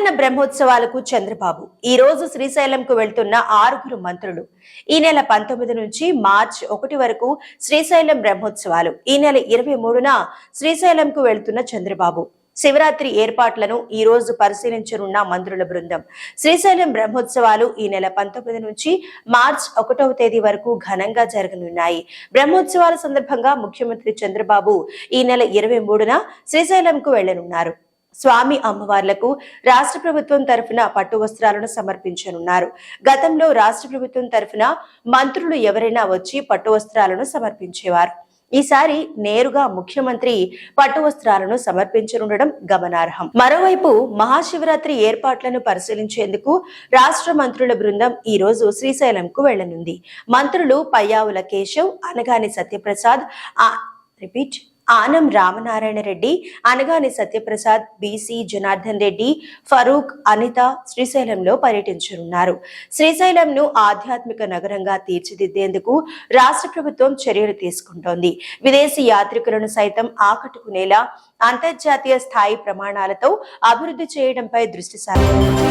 శ్రీశైలం బ్రహ్మోత్సవాలకు చంద్రబాబు ఈ రోజు శ్రీశైలంకు వెళ్తున్న 6 మంత్రులు. ఈ నెల 19 నుంచి మార్చి 1 వరకు శ్రీశైలం బ్రహ్మోత్సవాలు. ఈ నెల 23న శ్రీశైలంకు వెళ్తున్న చంద్రబాబు శివరాత్రి ఏర్పాట్లను ఈ రోజు పరిశీలించనున్న మంత్రుల బృందం. శ్రీశైలం బ్రహ్మోత్సవాలు ఈ నెల 19 నుంచి మార్చి 1వ తేదీ వరకు ఘనంగా జరగనున్నాయి. బ్రహ్మోత్సవాల సందర్భంగా ముఖ్యమంత్రి చంద్రబాబు ఈ నెల 23న శ్రీశైలంకు వెళ్లనున్నారు. స్వామి అమ్మవార్లకు రాష్ట్ర ప్రభుత్వం తరఫున పట్టు వస్త్రాలను సమర్పించనున్నారు. గతంలో రాష్ట్ర ప్రభుత్వం తరఫున మంత్రులు ఎవరైనా వచ్చి పట్టు వస్త్రాలను సమర్పించేవారు. ఈసారి నేరుగా ముఖ్యమంత్రి పట్టు వస్త్రాలను సమర్పించనుండడం గమనార్హం. మరోవైపు మహాశివరాత్రి ఏర్పాట్లను పరిశీలించేందుకు రాష్ట్ర మంత్రుల బృందం ఈ రోజు శ్రీశైలంకు వెళ్లనుంది. మంత్రులు పయ్యావుల కేశవ్, అనగాని సత్యప్రసాద్, ఆనం రామనారాయణ రెడ్డి, అనగాని సత్యప్రసాద్, బీసీ జనార్దన్ రెడ్డి, ఫరూక్, అనిత శ్రీశైలంలో పర్యటించనున్నారు. శ్రీశైలంను ఆధ్యాత్మిక నగరంగా తీర్చిదిద్దేందుకు రాష్ట్ర ప్రభుత్వం చర్యలు తీసుకుంటోంది. విదేశీ యాత్రికులను సైతం ఆకట్టుకునేలా అంతర్జాతీయ స్థాయి ప్రమాణాలతో అభివృద్ధి చేయడంపై దృష్టి సారించింది.